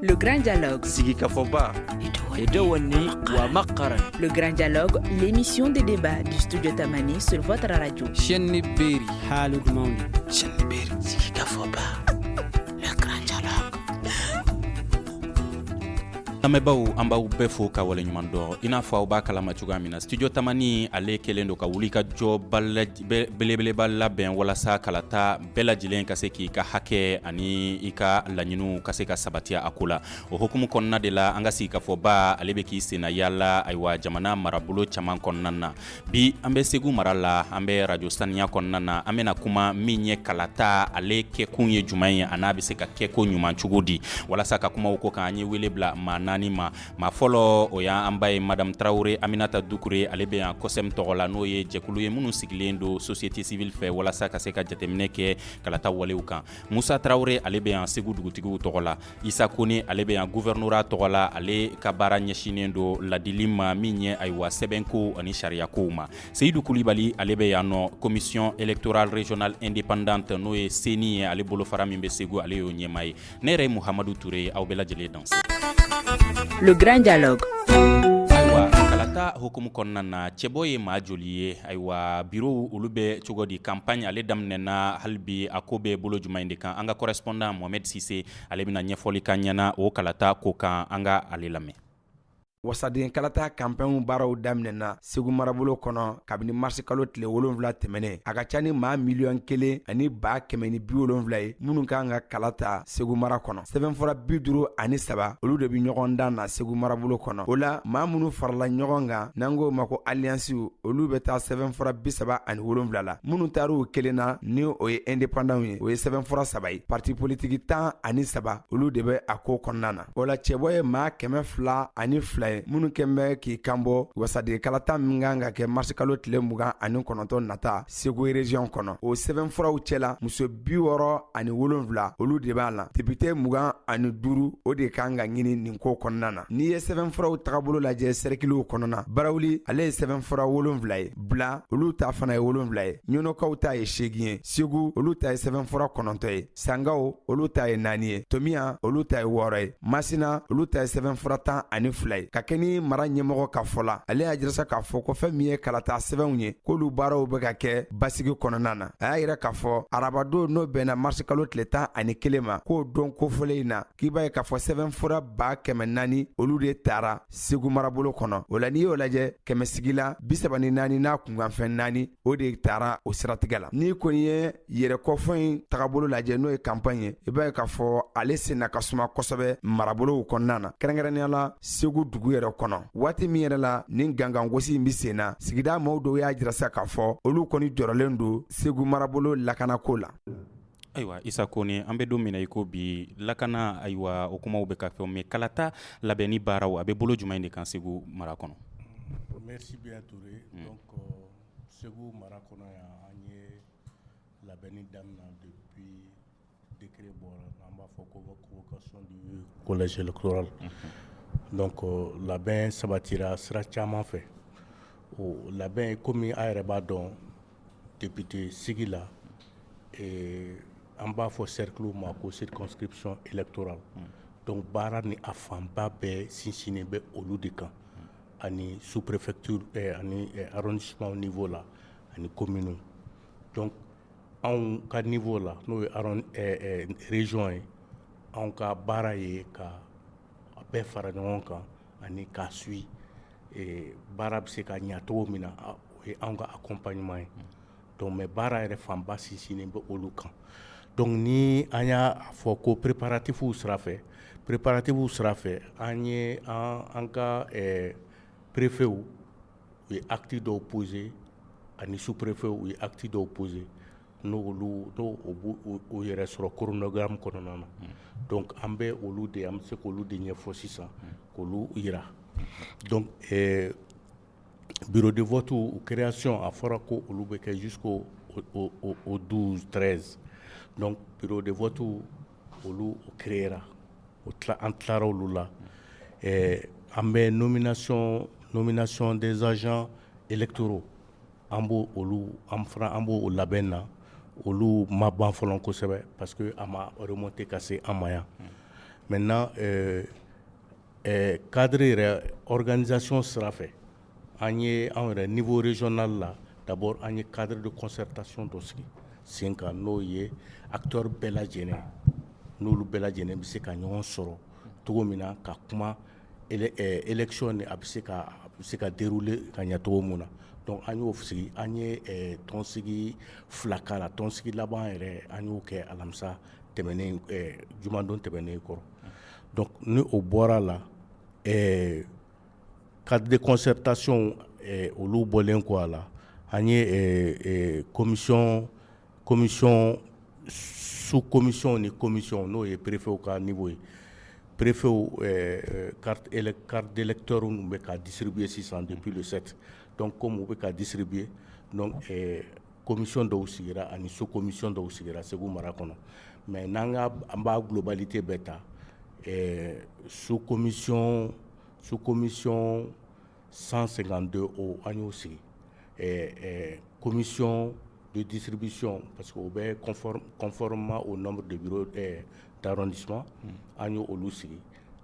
Le Grand Dialogue. Sigi Kafoba. Edouani Wamakaran. Le Grand Dialogue, l'émission de débat du studio Tamani sur votre radio. Chenni Beri. Halud Mauli. Chenni Beri. Sigi Kafoba. Le Grand Dialogue. Lamɛnbaaw an b'aw bɛɛ fo ka waleɲuman dɔn i n'a fɔ aw b'a kalama cogoya min na studio Tamani ale kɛlen don ka wuli ka jɔ belebeleba labɛn walasa kalata bɛɛ lajɛlen ka se k'i ka hakɛ ani i ka laɲiniw ka se ka sabatiya a ko la o hukumu kɔnɔna de la an ka sigi kafɔba ale bɛ k'i senna yaala ayiwa jamana marabolo caman kɔnɔna na bi an bɛ Segu mara la an bɛ radio saniya kɔnɔna na an bɛna kuma min ye kalata ale kɛkun ye jumɛn ye a n'a bɛ se ka kɛ ko ɲuman cogo di walasa ka kumaw ko kan an ye wele bila naani ma fɔlɔ o y'an ba ye Madame Traoré Aminata Dukure ale bɛ yan COSEM tɔgɔ la n'o ye jɛkulu ye minnu sigilen don société civile fɛ walasa ka se ka jateminɛ kɛ kalata walew kan Musa Traoré ale bɛ yan Segu dugutigiw tɔgɔ la Isa Kone ale bɛ yan gouvernorat tɔgɔ la ale ka baara ɲɛsinen don ladili ma min ye ayiwa sɛbɛnko ani sariyakow ma Seydou Koulibaly ale bɛ yan nɔ commission électorale régionale indépendante n'o ye CENI ye ale bolofara min bɛ Segu ale y'o ɲɛma ye ne yɛrɛ ye Muhamadu Touré aw bɛɛ lajɛlen danse. Le Grand Dialogue. Ayiwa kalata hukumu kɔnɔna na cɛbɔ ye maa joli ye ayiwa bureau olu bɛ cogo di campagne ale daminɛna hali bi a ko bɛ bolo jumɛn de kan an ka correspondant Mohamed Cissé ale bɛna ɲɛfɔli kan ɲɛna o kalata ko kan an ka ale lamɛn. Wasaden kalata campagne baaraw daminɛna Segu marabolo kɔnɔ kabini mars kalo tile 7 tɛmɛnen a ka ca ni maa miliyɔn 1 ani 170,000 ye minnu kan ka kalata Segu mara kɔnɔ sɛbɛnfura 53 olu de bi ɲɔgɔn dan na Segu marabolo kɔnɔ o la maa minnu farala ɲɔgɔn kan n'an ko ma ko alliance olu bɛ taa sɛbɛnfura 37 la minnu taar'u kelen na ni o ye indépendant ye o ye sɛbɛnfura 3 ye parti politique 13 olu de bɛ a ko kɔnɔna na o la cɛbɔ ye maa 202 minnu kɛmɛ k'i kanbɔ wasaden kalata min kan ka kɛ mars kalo tile 29 nata Segu région kɔnɔ o sɛbɛnfuraw cɛla muso 67 olu de b'a la député 25 o de kan ka ɲini nin ko kɔnɔna na n'i ye sɛbɛnfuraw tagabolo lajɛ cerclew kɔnɔna barawuli ale ye sɛbɛnfura 7 ye bila olu ta fana ye 7 ye ɲɔnɔkaw ta ye 8 ye Segu olu ta ye sɛbɛnfura 9 ye Sangaw olu ta ye 4 ye Tomiya olu ta ye 6 ye Masina olu ta ye sɛbɛnfura 12 ye ka kɛ ni mara ɲɛmɔgɔ ka fɔ la ale y'a jirasa k'a fɔ ko fɛn min ye kalata sɛbɛnw ye k'olu baaraw bɛ ka kɛ basigi kɔnɔna na a y'a yira k'a fɔ arabadon n'o bɛnna mars kalo tile 11 ma k'o don kofɔlen in na k'i b'a ye k'a fɔ sɛbɛnfura 400,000 olu de taara Segu marabolo kɔnɔ o la n'i y'o lajɛ 100 sigila 34 n'a kunkanfɛn 4 o de taara o siratigɛ la n'i kɔni ye yɛrɛkɔfɔ in tagabolo lajɛ n'o ye campagne ye i b'a ye k'a fɔ ale senna ka suma kosɛbɛ marabolow kɔnɔna na kɛrɛnkɛrɛnnenya la Segu dugu yɛrɛ kɔnɔ waati min yɛrɛ la nin gangan gosi in bi senna sigida maaw dɔw y'a jirasa k'a fɔ olu kɔni jɔrɔlen don Segu marabolo lakanako la. Ayiwa Isa Kone an bɛ don min na i ko bi lakana ayiwa o kumaw bɛ ka fɔ mais kalata labɛnni baaraw a bɛ bolo jumɛn de kan Segu mara kɔnɔ. Merci bien Touré. Donc Segu mara kɔnɔ yan an ye labɛnni daminɛ depuis décret bɔra an b'a fɔ ko convocation du collège électoral. Donc labɛn sabatira sira caman fɛ o labɛn komi a yɛrɛ b'a dɔn député sigi la an b'a fɔ cercle ma ko circonscription électorale donc baara ni a fanba bɛɛ sinsinnen bɛ olu de kan ani sous préfecture ani arrondissement niveau la ani commune donc anw ka niveau la n'o ye région ye anw ka baara ye ka bɛɛ fara ɲɔgɔn kan ani k'a suit baara bɛ se ka ɲɛ cogo min na o ye anw ka accompagnement ye donc mais baara yɛrɛ fanba sinsinnen bɛ olu kan donc ni an y'a fɔ ko préparatifu sira fɛ an ye an ka préfet u ye acte dɔw poser ani sous préfet u ye acte dɔw poser n'o o yɛrɛ sɔrɔ chronogramme kɔnɔna na donc an bɛ olu de an bɛ se k'olu de ɲɛfɔ sisan k'olu yira donc bureau de vote création a fɔra ko olu bɛ kɛ jusqu'au 12-13 donc bureau de vote olu créera an tilara olu la an bɛ nomination des agents électoraux an b'o labɛn na olu ma ban fɔlɔ kosɛbɛ parce que a ma remonter ka se an ma yan maintenant cadre yɛrɛ organisation sira fɛ an ye anw yɛrɛ niveau régional la d'abord an ye cadre de concertation dɔ sigi sen kan n'o ye acteur bɛɛ lajɛlen n'olu bɛɛ lajɛlen bɛ se ka ɲɔgɔn sɔrɔ cogo min na ka kuma élection ni a bɛ se ka dérouler ka ɲɛ cogo min na donc an y'o sigi an ye tɔnsigi fila k'a la tɔnsigi laban yɛrɛ an y'o kɛ alamisa tɛmɛnen jumadon tɛmɛnen kɔrɔ donc ni o bɔra la cadre de concertation olu bɔlen kɔ a la an ye commission sous commission ni commission n'o ye préfet ka niveau ye préfet carte d'électeur bɛ ka distribuer sisan depuis le 7 donc comme u bɛ ka distribuer donc commission dɔw sigira ani sous commission dɔw sigira Segu mara kɔnɔ mais n'an b'a globalité bɛɛ ta sous commission 152 o an y'o sigi commission de distribution parce que o bɛ conformément au nombre de bureaux d'arrondissement an y'o olu sigi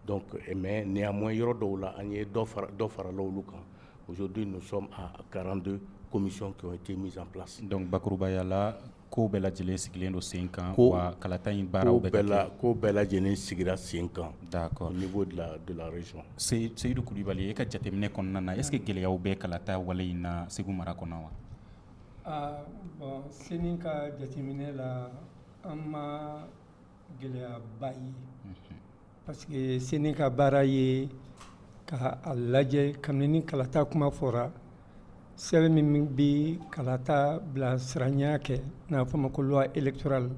donc mais néanmoins yɔrɔ dɔw la an ye dɔ farala olu kan aujourd'hui nous sommes à 42 commissions qui ont été mises en place donc bakurubaya la ko bɛɛ lajɛlen sigilen don sen kan wa kalata in baaraw bɛ kɛ ko bɛɛ lajɛlen sigira sen kan d'accord au niveau de la région Seydou Kulibali e ka jateminɛ kɔnɔna na est-ce que gɛlɛyaw bɛ kalata wale in na Segu mara kɔnɔ wa bon seni ka jateminɛ la an ma gɛlɛyaba ye parce que seni ka baara ye ka a lajɛ kabini ni kalata kuma fɔra sɛbɛn min bɛ kalata bila siranya kɛ n'a fɔ ma ko loi électorale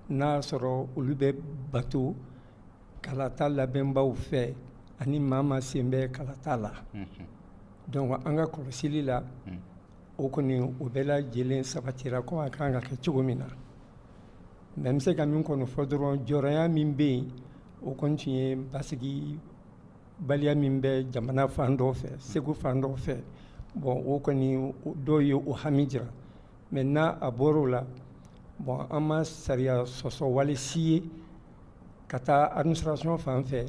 n'a sɔrɔ olu bɛ bato kalata labɛnbaw fɛ ani maa ma sen bɛ kalata la donc an ka kɔlɔsili la o kɔni o bɛɛ lajɛlen sabatira ko a kan ka kɛ cogo min na mais n bɛ se ka min kɔni fɔ dɔrɔn jɔrɔnya min bɛ yen o kɔni tun ye basigi baliya min bɛ jamana fan dɔw fɛ Segu fan dɔw fɛ bon o kɔni dɔw ye o hami jira mais n'a a bɔr'o la bon an ma sariya sɔsɔ wale si ye ka taa administration fan fɛ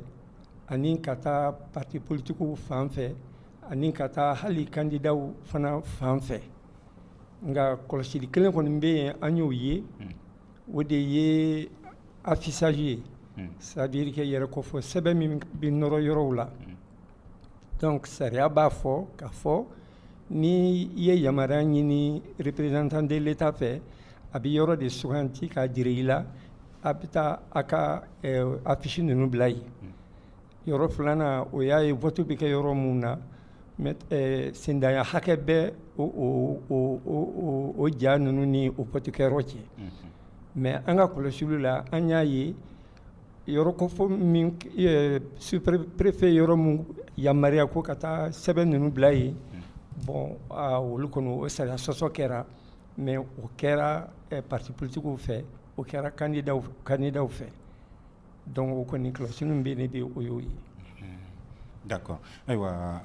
ani ka taa parti politiques fan fɛ ani ka taa hali candidaw fana fan fɛ nka kɔlɔsili kelen kɔni bɛ yen an y'o ye o de ye affichage ye c'est-à-dire que yɛrɛ kɔfɔ sɛbɛn min bɛ nɔrɔ yɔrɔw la donc sariya b'a fɔ k'a fɔ ni i ye yamaruya ɲini représentant de l'État fɛ a bɛ yɔrɔ de suganti k'a jira i la a bɛ taa a ka affiche ninnu bila yen yɔrɔ filanan o y'a ye vote bɛ kɛ yɔrɔ mun na sendanya hakɛ bɛ o ja ninnu ni o votekɛyɔrɔ cɛ mais an ka kɔlɔsiliw la an y'a ye yɔrɔ kɔfɔ min sous-préfet yɔrɔ mun yamaruya ko ka taa sɛbɛn ninnu bila yen bon olu kɔni o sariya sɔsɔ kɛra mais o kɛra parti politiques fɛ o kɛra candidaw fɛ donc o kɔni kɔlɔsili min bɛ ne bɛ o y'o ye d'accord ayiwa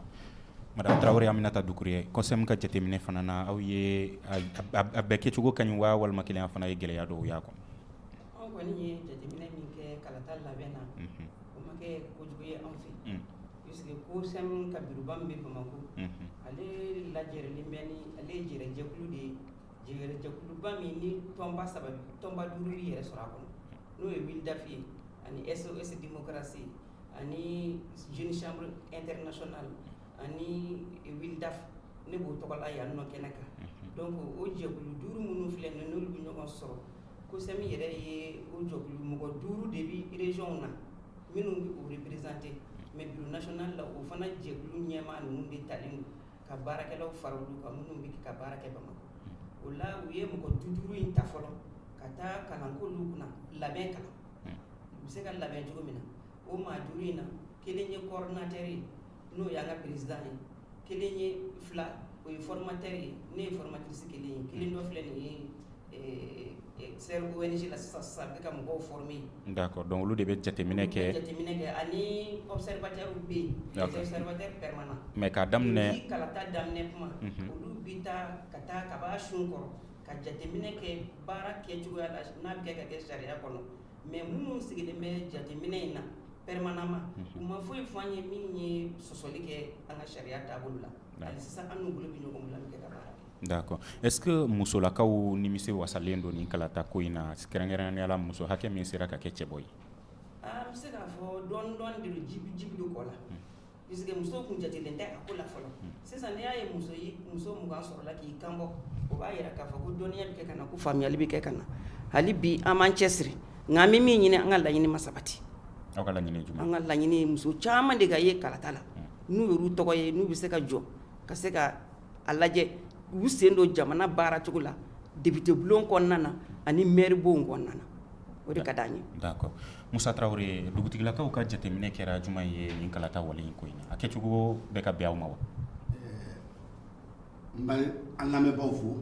madame Traoré Aminata Doucouré COSEM ka jateminɛ fana na aw ye a bɛɛ kɛcogo ka ɲi wa walima kelen fana ye gɛlɛya dɔw y'a kɔnɔ anw kɔni ye jateminɛ min kɛ kalata labɛn na o ma kɛ kojugu ye anw fɛ puisque COSEM ka bureauba min bɛ Bamako ale lajɛrɛlen bɛ ni ale ye jɛrɛjɛkulu de ye jɛrɛjɛkuluba min ni tɔnba 5 bɛ yɛrɛ sɔrɔ a kɔnɔ n'o ye WILDAF ye ani SOS démocratie ani Jeune Chambre Internationale ani WILDAF ne b'o tɔgɔ la yan nɔ kɛnɛ kan donc o jɛkulu 5 minnu filɛ nin n'olu bɛ ɲɔgɔn sɔrɔ COSEM yɛrɛ ye o jɛkulu mɔgɔ 5 de bɛ région na minnu bɛ o représenter mais bureau national la o fana jɛkulu ɲɛmaa ninnu de talen don ka baarakɛlaw fara olu kan minnu bɛ ka baara kɛ Bamako o la u ye mɔgɔ 5 in ta fɔlɔ ka taa kalanko olu kunna labɛn kalan u bɛ se ka labɛn cogo min na o maa 5 in na kelen ye coordinateur ye n'o y'an ka président ye kelen ye 2 o ye formateur ye ne ye formatrice kelen ye kelen dɔ filɛ nin ye ONG la sisan bɛ ka mɔgɔw former d'accord donc olu de bɛ jateminɛ kɛ ani observateur bɛ yen observateur permanent mais k'a daminɛ kalata daminɛ kuma olu bɛ taa ka taa ka b'a sun kɔrɔ ka jateminɛ kɛ baara kɛcogoya la n'a bɛ kɛ ka kɛ sariya kɔnɔ mais minnu sigilen bɛ jateminɛ in na permanamment u ma foyi fɔ an ye min ye sɔsɔli kɛ an ka sariya taabolo la hali sisan an n'u bolo bɛ ɲɔgɔn bolo an bɛ kɛ ka baara kɛ. D'accord. Est-ce que musolakaw nimisi wasalen don ni kalata ko in na kɛrɛnkɛrɛnnenya la muso hakɛ min sera ka kɛ cɛbɔ ye? An bɛ se k'a fɔ dɔɔni de don jibi don kɔ la puisque muso kun jatelen tɛ a ko la fɔlɔ sisan n'i y'a ye muso 20 sɔrɔla k'i kanbɔ o b'a yira k'a fɔ ko dɔnniya bɛ kɛ ka na ko faamuyali bɛ kɛ ka na hali bi an b'an cɛsiri nka an bɛ min ɲini an ka laɲini ma sabati. Aw ka laɲini jumɛn? An ka laɲini muso caman de ka ye kalata la n'u y'u tɔgɔ ye n'u bɛ se ka jɔ ka se ka a lajɛ u sen don jamana baara cogo la député bulon kɔnɔna na ani maire bon kɔnɔna na o de ka d'an ye. D'accord. Musa Traoré, dugutigilakaw ka jateminɛ kɛra jumɛn ye nin kalata wale in ko in na a kɛcogo bɛ ka bɛn aw ma wa? N bɛ an lamɛnbaaw fo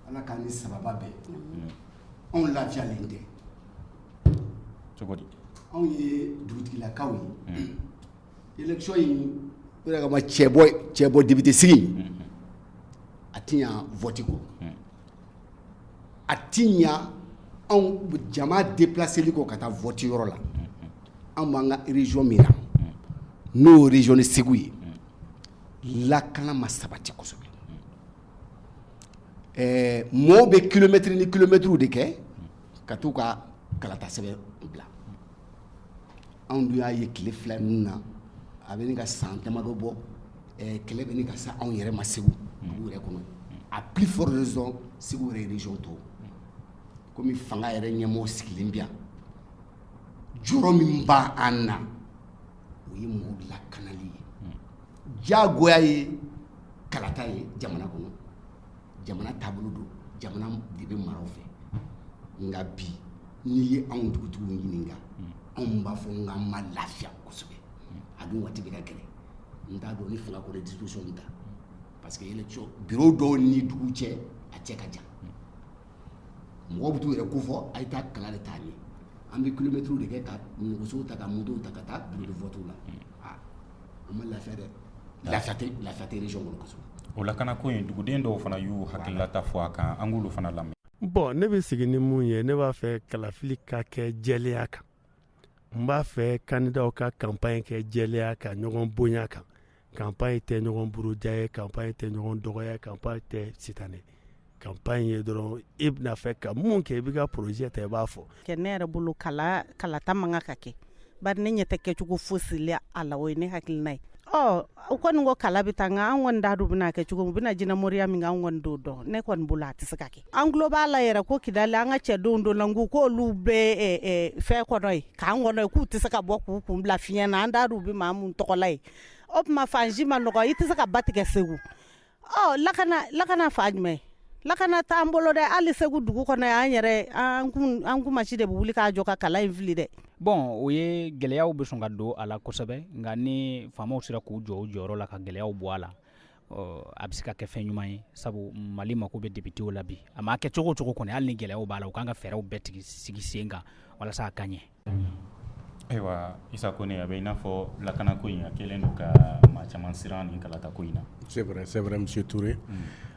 ala k'a ni sababa bɛɛ anw lafiyalen tɛ. Cogo di? Anw ye dugutigilakaw ye élection in o de kama cɛbɔ député sigi a ti ɲa vote ko a ti ɲa anw jama déplaceli ko ka taa vote yɔrɔ la anw b'an ka région min na n'o région ni Segu ye lakana ma sabati kosɛbɛ mɔɔw bɛ kilomètre ni kilomètre de kɛ ka t'u ka kalata sɛbɛn bila anw dun y'a ye tile 2 ninnu na a bɛ nin ka san damadɔ bɔ kɛlɛ bɛ nin ka sa anw yɛrɛ ma Segu dugu yɛrɛ kɔnɔ a plus forte raison Segu yɛrɛ région tɔw komi fanga yɛrɛ ɲɛmɔgɔ sigilen bi yan jɔyɔrɔ min b'a an na o ye mɔgɔw lakanali ye diyagoya ye kalata ye jamana kɔnɔ jamana taabolo don jamana de bɛ maraw fɛ nka bi n'i ye anw dugutigiw ɲininka anw b'a fɔ n ma lafiya kosɛbɛ a dun waati bɛ ka gɛlɛn n t'a dɔn ni fanga ko de disposition ta parce que élection bureau dɔw ni dugu cɛ a cɛ ka jan mɔgɔw bɛ t'u yɛrɛ ko fɔ a ye taa kala de taa ɲɛ an bɛ kilomètre de kɛ ka nɛgɛsow ta ka motow ta ka taa bureau de vote la an ma lafiya dɛ lafiya tɛ région kɔnɔ kosɛbɛ. O lakana ko in duguden dɔw fana y'u hakililata fɔ a kan an k'olu fana lamɛn. Bon ne bɛ sigi ni mun ye ne b'a fɛ kalafili ka kɛ jɛlenya kan n b'a fɛ candidat ka campagne kɛ jɛlenya kan ɲɔgɔn bonya kan campagne tɛ ɲɔgɔn buruja ye campagne tɛ ɲɔgɔn dɔgɔya campagne tɛ sitanɛ campagne ye dɔrɔn i bɛna fɛ ka mun kɛ i bɛ ka projet ta i b'a fɔ. Kɛ ne yɛrɛ bolo kalata man ka kɛ bari ne ɲɛ tɛ kɛcogo fosi la a la o ye ne hakilina ye. O kɔni ko kala bɛ taa nka an kɔni da dun bɛna kɛ cogo min u bɛna jinɛ moriya min an kɔni t'o dɔn ne kɔni bolo a tɛ se ka kɛ. An tulo b'a la yɛrɛ ko Kidali an ka cɛdenw dɔ la n k'olu bɛ fɛn kɔnɔ ye k'an kɔnɔ ye k'u tɛ se ka bɔ k'u kun bila fiɲɛ na an da dun bɛ maa mun tɔgɔ la ye o tuma fansi ma nɔgɔ i tɛ se ka ba tigɛ Segu lakana fa jumɛn lakana t'an bolo dɛ hali Segu dugu kɔnɔ an yɛrɛ an kun masi de bɛ wuli k'a jɔ ka kala in fili dɛ. Bon o ye gɛlɛyaw bɛ sɔn ka don a la kosɛbɛ nka ni faamaw sera k'u jɔ u jɔyɔrɔ la ka gɛlɛyaw bɔ a la a bɛ se ka kɛ fɛn ɲuman ye sabu Mali mako bɛ députéw la bi a ma kɛ cogo o cogo kɔni hali ni gɛlɛyaw b'a la u kan ka fɛɛrɛw bɛɛ sigi sen kan walasa a ka ɲɛ. Ayiwa Isa Kone a bɛ i n'a fɔ lakanako in a kɛlen don ka maa caman siran nin kalatako in na. C'est vrai monsieur Touré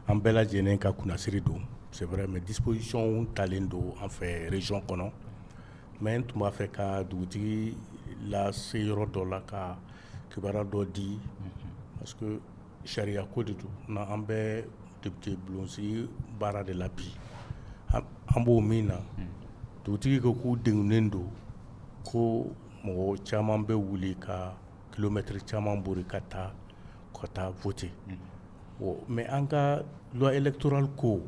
an bɛɛ lajɛlen ka kunnasiri don c'est vrai mais disposition talen don an fɛ région kɔnɔ mais n tun b'a fɛ ka dugutigi lase yɔrɔ dɔ la ka kibaruya dɔ di parce que sariya ko de don na an bɛ député bulonsigi baara de la bi an b'o min na dugutigi ko k'u degunnen don ko mɔgɔ caman bɛ wuli ka kilomètre caman bori ka taa voter mais an ka loi électorale ko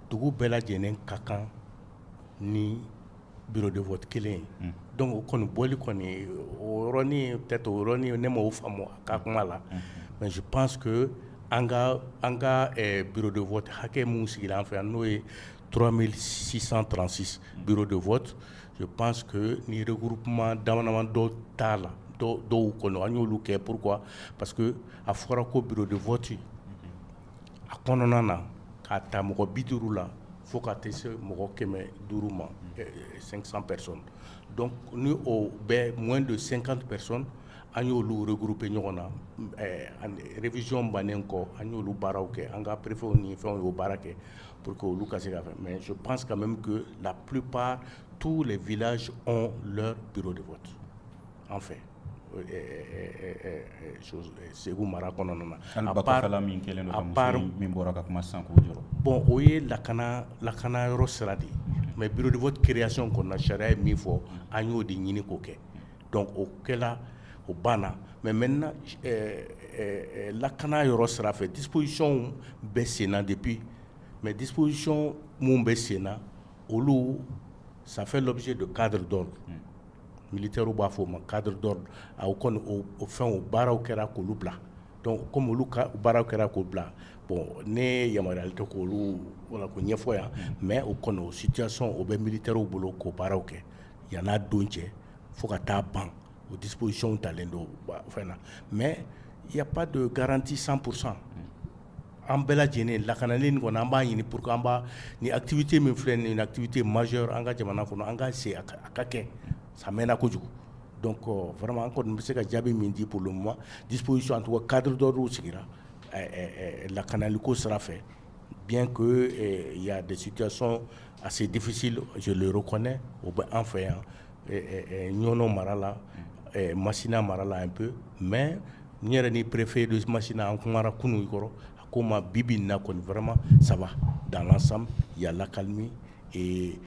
dugu bɛɛ lajɛlen ka kan ni bureau de vote kelen ye donc o kɔni bɔli kɔni o yɔrɔnin peut-être o yɔrɔnin ne m'o faamu a ka kuma la mais je pense que an ka bureau de vote hakɛ mun sigira an fɛ yan n'o ye 3636 bureau de vote je pense que ni regroupement dama dɔw t'a la dɔw kɔnɔ an y'olu kɛ pourquoi parce que a fɔra ko bureau de vote a kɔnɔna na k'a ta mɔgɔ 50 la fo ka taa se mɔgɔ 500 ma 500 personnes donc ni o bɛ moins de 50 personnes an y'olu regrouper ɲɔgɔn na révision bannen kɔ an y'olu baaraw kɛ an ka préfet ni fɛnw y'o baara kɛ pour que olu ka se ka fɛ mais je pense quand même que la plupart tous les villages ont leur bureau de vote. en fait. Segu mara kɔnɔna na bon o ye lakana yɔrɔ sira de mais bureau de vote création kɔnɔna sariya ye min fɔ an y'o de ɲini k'o kɛ donc o kɛla o banna mais maintenant lakana yɔrɔ sira fɛ disposition bɛ sen na depuis mais disposition mun bɛ sen na olu ça fait l'objet de cadre d'ordre militaire b'a fɔ o ma cadre d'ordre o kɔni o fɛn o baaraw kɛra k'olu bila donc comme olu ka baaraw kɛra k'o bila bon ne yamaruyali tɛ k'olu wala ko ɲɛfɔ yan mais o kɔni o situation o bɛ militaire bolo k'o baaraw kɛ yan'a don cɛ fo ka taa ban o disposition talen don fɛn na mais il y a pas de garantie 100%. An bɛɛ lajɛlen lakanali nin kɔni an b'a ɲini pour que an b'a ni activité min filɛ nin ye une activité majeure an ka jamana kɔnɔ an ka se a ka kɛ ça mɛnna kojugu donc vraiment an kɔni bɛ se ka jaabi min di pour le moment disposition en tout cas cadre d'ordre sigira lakanaliko sira fɛ bien que il y a des situations assez difficiles je le reconnais o bɛ an fɛ yan ɲɔnɔ mara la Masina mara la un peu mais n yɛrɛ ni préfet de Masina an kumara kunu kɔrɔ comme Bibi n'a connu vraiment ça va dans l'ensemble il y a l'accalmie et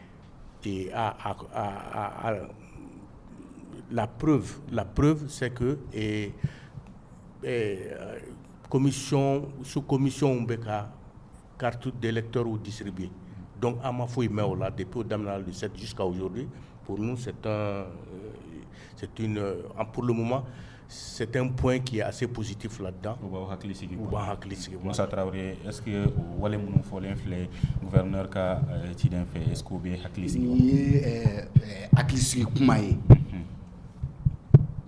la preuve c'est que sous-commission beka carte d'électeur ou distribuée donc à ma foi mais là depuis au damnal du 7 jusqu'à aujourd'hui pour nous pour le moment c'est un point qui est assez positif là-dedans. Moussa Traoré, est-ce que wale munu folen fle gouverneur ka tiden fe est-ce que be haklisigi ni haklisigi kuma ye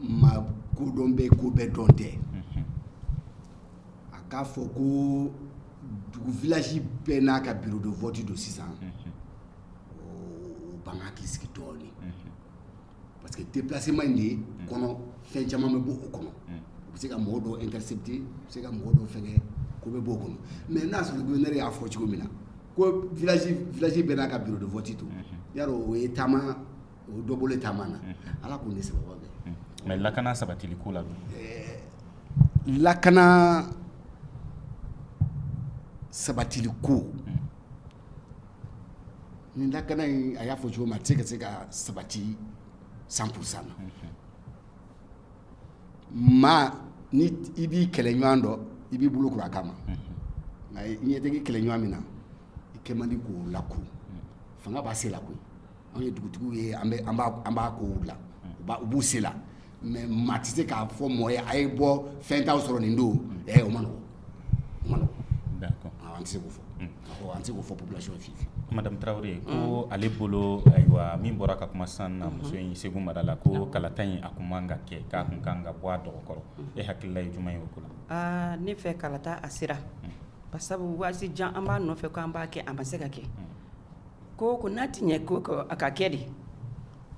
ma ko don be ko be don tɛ a k'a fɔ ko dugu village bɛɛ n'a ka bureau de vote do sisan o ban haklisigi dɔɔni parce que déplacement in de kɔnɔ fɛn caman bɛ bɔ o kɔnɔ u bɛ se ka mɔgɔ dɔw intercepter u bɛ se ka mɔgɔ dɔw fɛngɛ ko bɛ bɔ o kɔnɔ mais n'a sɔrɔ gouverneur y'a fɔ cogo min na ko village bɛɛ n'a ka bureau de vote to yarɔ o ye taama o dɔ bolo taama na ala k'o ne sababa bɛɛ mais lakana sabatili ko la lakana sabatili ko ni lakana in a y'a fɔ cogo min a tɛ se ka sabati 100% ma ni i b'i kɛlɛ ɲɔgɔn dɔ i b'i bolo kura kama nka i ɲɛtigi kɛlɛ ɲɔgɔn min na i kɛ man di k'o lakuru fanga b'a se la koyi anw ye dugutigiw ye an b'a kow la u b'u se la mais maa tɛ se k'a fɔ mɔgɔ ye a ye bɔ fɛn t'aw sɔrɔ nin don o ma nɔgɔ d'accord an tɛ se k'o fɔ an tɛ se k'o fɔ population fiyewu. Madame Traoré ko ale bolo ayiwa min bɔra ka kuma san na muso in Segu mara la ko kalata in a kun man ka kɛ k'a kun kan ka bɔ a dɔgɔkɔrɔ e hakilila ye jumɛn ye o ko la ne fɛ kalata a sera parce que waati jan an b'a nɔfɛ ko an b'a kɛ a ma se ka kɛ ko n'a ti ɲɛ ko a ka kɛ de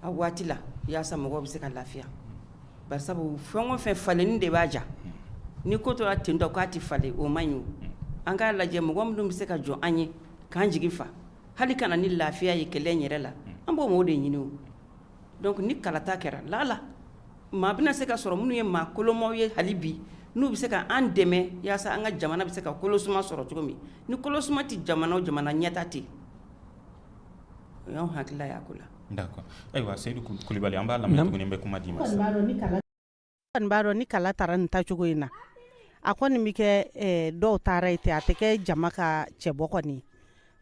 a waati la yaasa mɔgɔw bɛ se ka lafiya bari sabu fɛn o fɛn falenni de b'a ja ni ko tora ten tɔ k'a ti falen o man ɲi an k'a lajɛ mɔgɔ minnu bɛ se ka jɔ an ye k'an jigi fa hali kana ni lafiya ye kɛlɛ yɛrɛ la an b'o mɔgɔw de ɲini o donc ni kalata kɛra lala maa bɛna se ka sɔrɔ minnu ye maa kolonmaw ye hali bi n'u bɛ se ka an dɛmɛ yaasa an ka jamana bɛ se ka kolosuma sɔrɔ cogo min ni kolosuma tɛ jamana o jamana ɲɛta tɛ o y'anw hakilila y'a ko la. d'accord ayiwa Seydou Kulibali an b'a lamɛn tuguni n bɛ kuma di ma sisan. n b'a dɔn ni kala taara nin tacogo in na a kɔni bɛ kɛ dɔw taara ye ten a tɛ kɛ jama ka cɛbɔ kɔni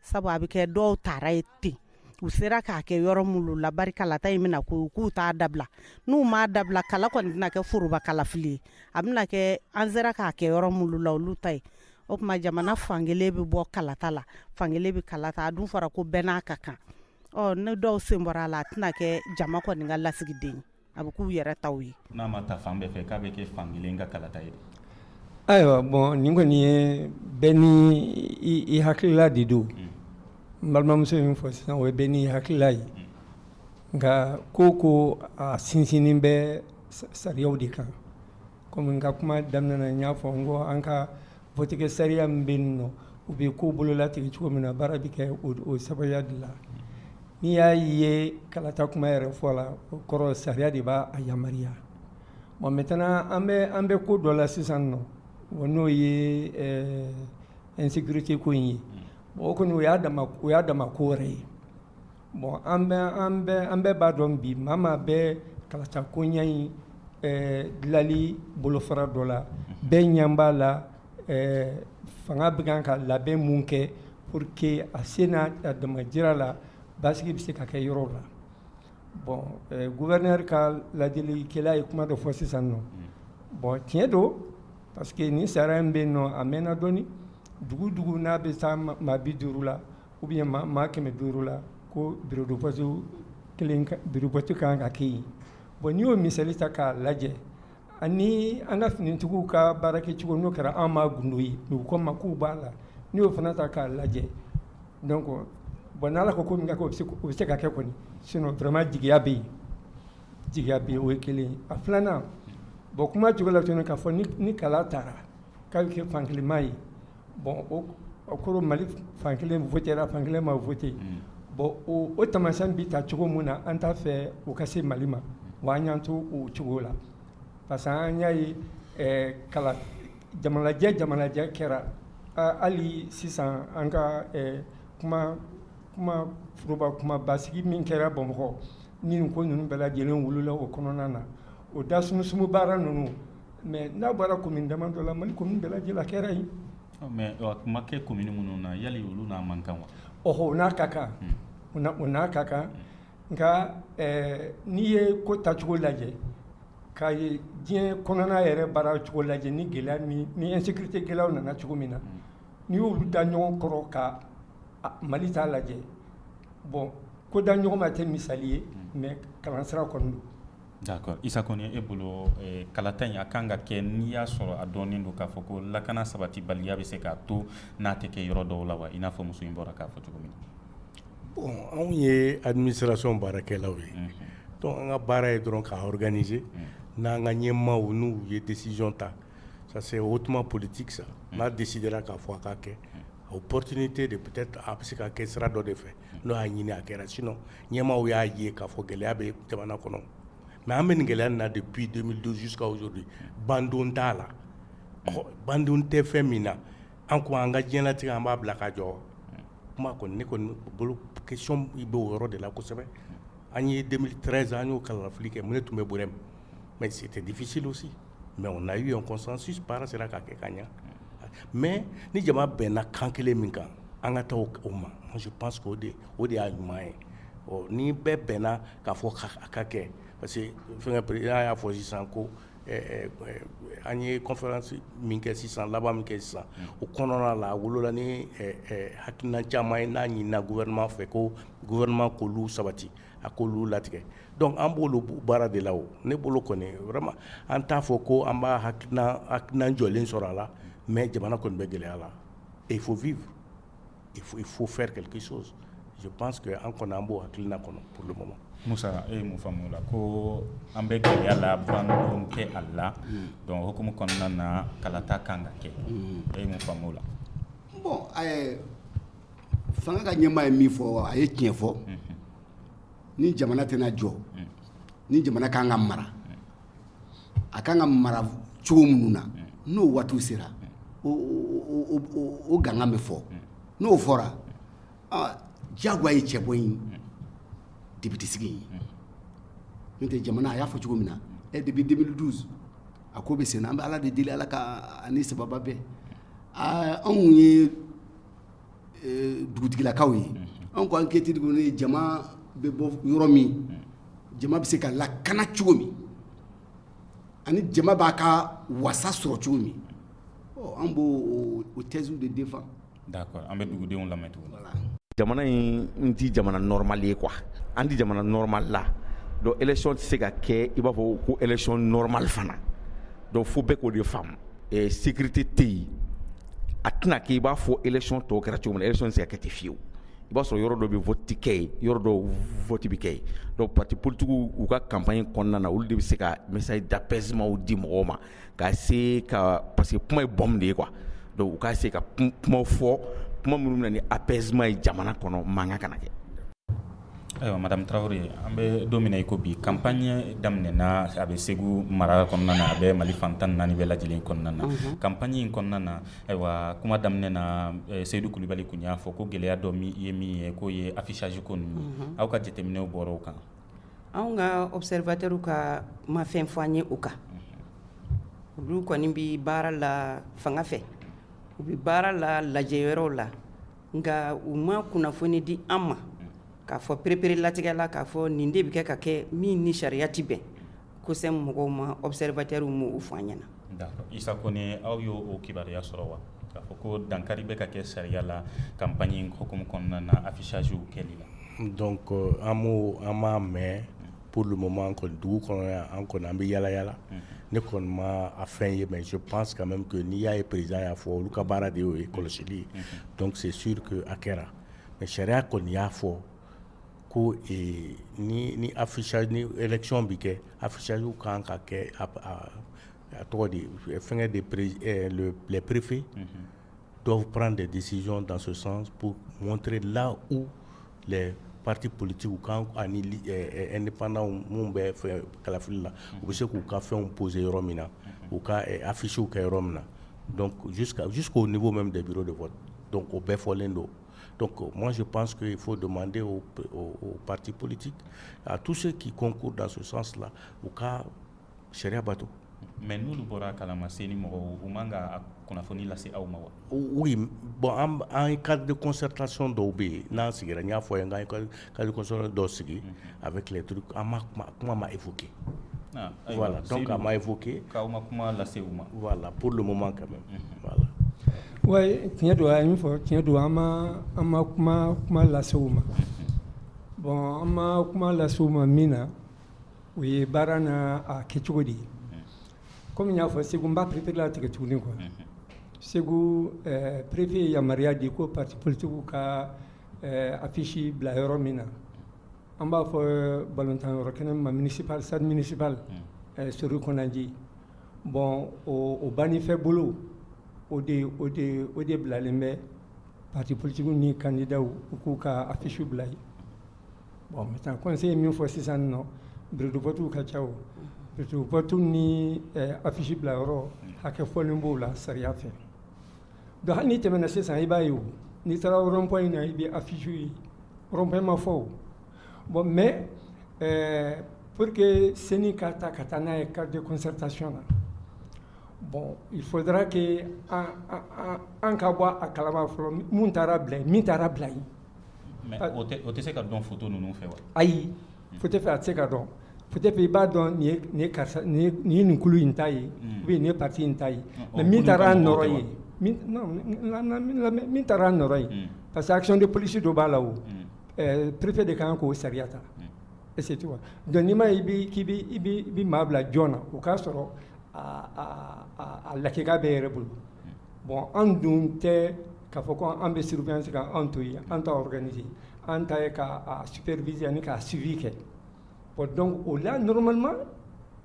sabu a bɛ kɛ dɔw taara ye ten u sera k'a kɛ yɔrɔ minnu la bari kalata in bɛna k'u t'a dabila n'u m'a dabila kala kɔni tɛna kɛ foroba kalafili ye a bɛna kɛ an sera k'a kɛ yɔrɔ minnu la olu ta ye o tuma jamana fankelen bɛ bɔ kalata la fankelen bɛ kalata a dun fɔra ko bɛɛ n'a ka kan ne dɔw sen bɔra a la a tɛna kɛ jama kɔni ka lasigiden ye a bɛ k'u yɛrɛ taw ye n'a ma ta fan bɛɛ fɛ k'a bɛ kɛ fankelen ka kalata ye ayiwa bon nin kɔni ye bɛɛ ni i hakilila de don n balimamuso min fɔ sisan o ye bɛɛ ni hakilila ye nka ko a sinsinnin bɛ sariyaw de kan komi n ka kuma daminɛ na n y'a fɔ n ko an ka votikɛ sariya min bɛ yen nɔ u bɛ ko bololatigɛ cogo min na baara bɛ kɛ o sababuya de la n'i y'a ye kalata kuma yɛrɛ fɔ la o kɔrɔ sariya de b'a yamaruya bon maintenant an bɛ ko dɔ la sisan nɔ bon n'o ye insécurité ko in ye bon o kɔni o y'a dama ko wɛrɛ ye bon an bɛɛ b'a dɔn bi maa bɛ kalata koɲɛ in dilali bolofara dɔ la bɛɛ ɲɛ b'a la fanga bɛ kan ka labɛn mun kɛ pour que a se n'a damajira la basigi bɛ se ka kɛ yɔrɔ la bon gouverneur ka ladilikɛla ye kuma dɔ fɔ sisan nɔ bon tiɲɛ don parce que ni sariya in bɛ yen nɔ a mɛnna dɔɔni dugu n'a bɛ taa maa 50 la ou bien maa 500 la ko bureau de poste bureau poste kan ka kɛ yen bon n'i y'o misali ta k'a lajɛ ani an ka finitigiw ka baarakɛcogo n'o kɛra an ma gundo ye u ko ma k'u b'a la n'i y'o fana ta k'a lajɛ donc bon n'ala ko min ka kɛ o bɛ se ka kɛ kɔni sinon vraiment jigiya bɛ yen o ye kelen ye a filanan bon kuma cogo la tuguni k'a fɔ ni kala taara k'a bɛ kɛ fankelenma ye bon o kɔrɔ Mali fankelen votera fankelen ma voté bon o tamasiyɛn bɛ ta cogo min na an t'a fɛ o ka se Mali ma wa an y'an to o cogo la parce que an y'a ye jamanajɛ kɛra hali sisan an ka foroba kuma basigi min kɛra Bamakɔ ni nin ko ninnu bɛɛ lajɛlen wolola o kɔnɔna na o da sumusumu baara ninnu mais n'a bɔra commune dama dɔ la Mali commune bɛɛ lajɛlen a kɛra yen. mais kuma kɛ commune minnu na yali olu n'a man kan wa. o n'a ka kan o n'a ka kan nka n'i ye ko tacogo lajɛ k'a ye diɲɛ kɔnɔna yɛrɛ baara cogo lajɛ ni gɛlɛya ni insécurité gɛlɛyaw nana cogo min na n'i y'olu da ɲɔgɔn kɔrɔ ka Mali t'a lajɛ bon ko da ɲɔgɔn ma tɛ misali ye mais kalansira kɔni don. D'accord. Isa Kone e bolo kalata in a kan ka kɛ n'i y'a sɔrɔ a dɔnnen don k'a fɔ ko lakana sabatibaliya bɛ se k'a to n'a tɛ kɛ yɔrɔ dɔw la wa i n'a fɔ muso in bɔra k'a fɔ cogo min na. Bon anw ye administration baarakɛlaw ye donc an ka baara ye dɔrɔn k'a organiser n'an ka ɲɛmaaw n'u ye décision ta ça c'est hautement politique ça n'a décidera k'a fɔ a ka kɛ opportunité de peut-être a bɛ se ka kɛ sira dɔ de fɛ n'o y'a ɲini a kɛra sinon ɲɛmaaw y'a ye k'a fɔ gɛlɛya bɛ jamana kɔnɔ mais an bɛ nin gɛlɛya na depuis 2012 jusqu'à aujourd'hui bandon t'a la bandon tɛ fɛn min na an ko an ka diɲɛlatigɛ an b'a bila ka jɔ kuma kɔni ne kɔni bolo question i bɛ o yɔrɔ de la kosɛbɛ an ye 2013 an y'o kalafili kɛ mun de tun bɛ Borem mais c'était difficile aussi mais on a eu un consensus baara sera ka kɛ ka ɲa mais ni jama bɛnna kan kelen min kan an ka taa o ma je pense que o de y'a ɲuman ye ni bɛɛ bɛnna k'a fɔ a ka kɛ parce que fɛnkɛ président y'a fɔ sisan ko an ye conférence min kɛ sisan laban min kɛ sisan o kɔnɔna la a wolola ni hakilina caman ye n'a ɲinina gouvernement fɛ ko gouvernement k'olu sabati a k'olu latigɛ donc an b'olu baara de la o ne bolo kɔni vraiment an t'a fɔ ko an b'a hakilina jɔlen sɔrɔ a la mais jamana kɔni bɛ gɛlɛya la et il faut vivre il faut faire quelque chose je pense que an kɔni an b'o hakilina kɔnɔ pour le moment. Musa e mun faamu la ko an bɛ gɛlɛya la bandon kɛ a la donc hukumu kɔnɔna na kalata kan ka kɛ e mun faamu la. bon fanga ka ɲɛmaa ye min fɔ a ye tiɲɛ fɔ ni jamana tɛna jɔ ni jamana kan ka mara a kan ka mara cogo minnu na n'o waatiw sera o gangan bɛ fɔ n'o fɔra diyagoya ye cɛbɔ in député sigi ye n'o tɛ jamana a y'a fɔ cogo min na depuis 2012 a ko bɛ sen na an bɛ ala de deli ala ka ani sababa bɛɛ anw ye dugutigilakaw ye anw ko enquête ni jama bɛ bɔ yɔrɔ min jama bɛ se ka lakana cogo min ani jama b'a ka wasa sɔrɔ cogo min an b'o thèse de défend. D'accord an bɛ dugudenw lamɛn tuguni. Jamana in ti jamana normal ye quoi an ti jamana normal la donc élection tɛ se ka kɛ i b'a fɔ ko élection normal fana donc fo bɛɛ k'o de faamu sécurité tɛ yen a tɛna kɛ i b'a fɔ élection tɔw kɛra cogo min na élection tɛ se ka kɛ ten fiyewu i b'a sɔrɔ yɔrɔ dɔ bɛ vote kɛ yen yɔrɔ dɔ vote bɛ kɛ yen donc parti politiques u ka campagne kɔnɔna na olu de bɛ se ka message d'apaisement di mɔgɔw ma ka se ka parce que kuma ye bombe de ye quoi donc u ka se ka kuma fɔ kuma minnu na ni apaisement ye jamana kɔnɔ mankan kana kɛ. Madame Traoré an bɛ don min na i ko bi campagne daminɛna a bɛ Segu mara kɔnɔna na a bɛ Mali fan 14 bɛɛ lajɛlen kɔnɔna na campagne in kɔnɔna na ayiwa kuma daminɛ na Seydou Kulibali kun y'a fɔ ko gɛlɛya dɔ ye min ye k'o ye affichage ko ninnu aw ka jateminɛw bɔra o kan anw ka observateur ka ma fɛn fɔ an ye o kan olu kɔni bɛ baara la fanga fɛ u bɛ baara la lajɛyɔrɔw la nka u ma kunnafoni di an ma k'a fɔ perepere latigɛ la k'a fɔ nin de bɛ kɛ ka kɛ min ni sariya ti bɛn ko sɛ mɔgɔw ma observateur m'o fɔ an ɲɛna. D'accord Isa Kone aw y'o o kibaruya sɔrɔ wa k'a fɔ ko dankari bɛ ka kɛ sariya la campagne in hukumu kɔnɔna na affichage kɛli la. Donc an m'a mɛn pour le moment kɔni dugu kɔnɔ yan an kɔni an bɛ yala yala ne kɔni ma a fɛn ye mais je pense quand même que n'i y'a ye président y'a fɔ olu ka baara de y'o ye kɔlɔsili donc c'est sûr que a kɛra mais sariya kɔni y'a fɔ ko ni affichage ni élection bi kɛ affichage kan ka kɛ a tɔgɔ de fɛngɛ de les préfets doivent prendre des décisions dans ce sens pour montrer là où les partis politiques kan ani indépendants mun bɛ fɛ kalafili la u bɛ se k'u ka fɛnw poser yɔrɔ min na u ka afficher kɛ yɔrɔ min na donc jusqu'au niveau même des bureaux de vote donc o bɛɛ fɔlen don. Donc moi je pense qu'il faut demander aux partis politiques, à tous ceux qui concourent dans ce sens-là, au cas Sharia Bato. Mais nous, le Bora Kalama, c'est ni manga kunafoni la c'est auma. Oui, bon, en cadre de concertation d'OB, nan sigera nya fo yanga cadre de concertation d'osigi avec les trucs, comment m'a évoqué. Voilà, donc on m'a évoqué. Voilà, pour le moment quand même. Voilà. Ouais, tiɲɛ don a ye min fɔ tiɲɛ don an ma kuma lase u ma bon an ma kuma lase u ma min na o ye baara n'a a kɛcogo de ye komi n y'a fɔ Segu n b'a préfet la tigɛ tuguni quoi Segu préfet ye yamaruya di ko parti politique ka affiche bila yɔrɔ min na an b'a fɔ balontan yɔrɔ kɛnɛ ma municipal stade municipal Sori Konanji bon o banni fɛ bolo o de bilalen bɛ parti politique ni candidat u k'u ka affiche bila yen bon maintenant conseil ye min fɔ sisan nɔ bureau de vote ka ca o bureau de vote ni affiche bila yɔrɔ hakɛ fɔlen b'o la sariya fɛ donc hali n'i tɛmɛna sisan i b'a ye o n'i taara rond point na i bɛ affiche ye rond point ma fɔ o bon mais pour que seni ka taa n'a ye cadre de concertation na bon il faudra que an ka bɔ a kalama fɔlɔ min taara bila yen mais o tɛ se ka dɔn photo ninnu fɛ wa ayi photo fɛ a tɛ se ka dɔn peut-être i b'a dɔn nin ye karisa nin ye nin kulu in ta ye ou bien nin ye parti in ta ye mais min taara a nɔrɔ ye min taara a nɔrɔ ye parce que action de police dɔ b'a la o préfet de kan k'o sariya ta est-ce que tu vois donc n'i ma ye k'i bɛ maa bila jɔn na o k'a sɔrɔ a lakɛka bɛ yɛrɛ bolo bon an dun tɛ k'a fɔ ko an bɛ surveillance kan an to yen an t'a organiser an ta ye k'a superviser ani k'a suivi kɛ bon donc o la normalement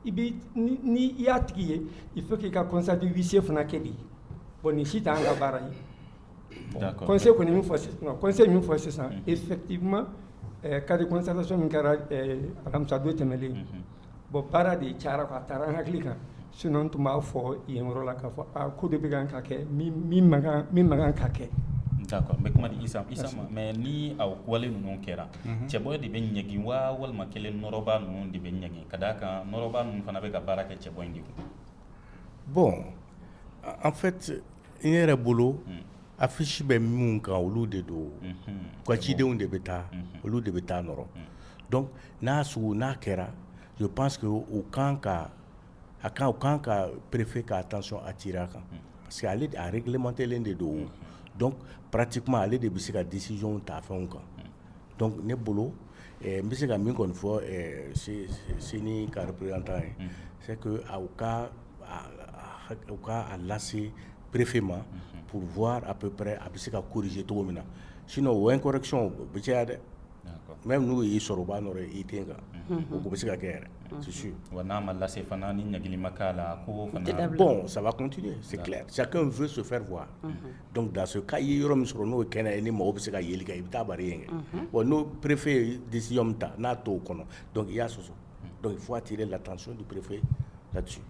ni i y'a tigi ye il faut k'i ka constat de huissier fana kɛ de bon nin si t'an ka baara ye conseil kɔni min fɔ sisan conseil min fɔ sisan effectivement cas de constatation min kɛra alamisa don tɛmɛlen bon baara de cayara quoi a taara an hakili kan sinon tun b'a fɔ yen yɔrɔ la k'a fɔ ko de bɛ kan ka kɛ min man kan ka kɛ. D'accord, n bɛ kuma di Isa ma mais ni a wale ninnu kɛra cɛbɔ de bɛ ɲɛgin wa walima kelen nɔrɔba ninnu de bɛ ɲɛgin ka d'a kan nɔrɔba ninnu fana bɛ ka baara kɛ cɛbɔ in de kun. Bon, en fait n yɛrɛ bolo affiche bɛ minnu kan olu de don ka cidenw de bɛ taa olu de bɛ taa nɔrɔ donc n'a kɛra je pense que o kan ka préfet ka attention attirer a kan parce que ale a réglementé len de don donc pratiquement ale de bɛ se ka décision ta fɛnw kan donc ne bolo n bɛ se ka min kɔni fɔ seni ka représentant ye c'est que u ka a lase préfet ma pour voir à peu près a bɛ se ka corriger cogo min na sinon o incorrection bɛ caya dɛ même n'u y'i sɔrɔ u b'a nɔrɔ i den kan o bɛ se ka kɛ yɛrɛ. c'est sûr. Bon, ça va continuer, c'est clair. Chacun veut se faire voir. Donc, dans ce cas, il y aura nos préfets décision donc il y a ce. Donc, il faut attirer l'attention du préfet là-dessus.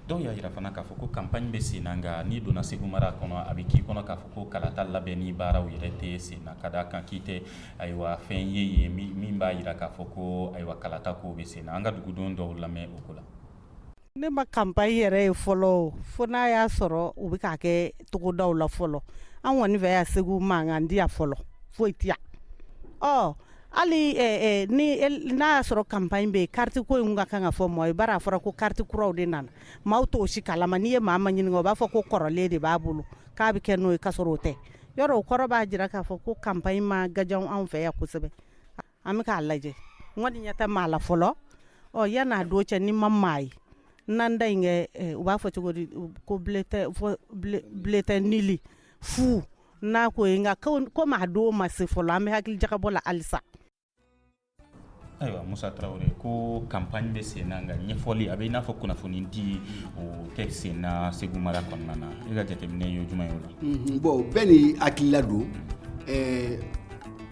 Donc ya yira fana k'a fɔ ko campagne bɛ sen na nka ni donna Segu mara kɔnɔ a bɛ k'i kɔnɔ k'a fɔ ko kalata labɛnni baaraw yɛrɛ tɛ sen na ka d'a kan k'i tɛ ayiwa fɛn ye yen min b'a yira k'a fɔ ko ayiwa kalata kow bɛ sen na an ka dugudenw dɔw lamɛn o ko la. Ne ma campagne yɛrɛ ye fɔlɔ fo n'a y'a sɔrɔ u bɛ k'a kɛ togodaw la fɔlɔ an kɔni fɛ yan Segu mankan di yan fɔlɔ foyi tɛ yan hali n'a y'a sɔrɔ campagne bɛ yen carte ko in ka kan ka fɔ mɔgɔ ye bari a fɔra ko carte kuraw de nana maaw t'o si kalama n'i ye maa ma ɲininka o b'a fɔ ko kɔrɔlen de b'a bolo k'a bɛ kɛ n'o ye k'a sɔrɔ o tɛ yɔrɔ o kɔrɔ b'a jira k'a fɔ ko campagne ma gajan anw fɛ yan kosɛbɛ an bɛ k'a lajɛ n kɔni ɲɛ tɛ maa la fɔlɔ yan'a don cɛ ni ma maa ye n'an da in kɛ u b'a fɔ cogo di ko bulletin nili fu n'a ko ye nka ko maa don ma se fɔlɔ an bɛ hakili jagabɔ la halisa. Ayiwa Musa Traoré ko campagne bɛ sen na nka ɲɛfɔli a bɛ i n'a fɔ kunnafoni di o tɛ sen na Segu mara kɔnɔna na e ka jateminɛ ye jumɛn ye o la. Bon bɛɛ ni hakilila don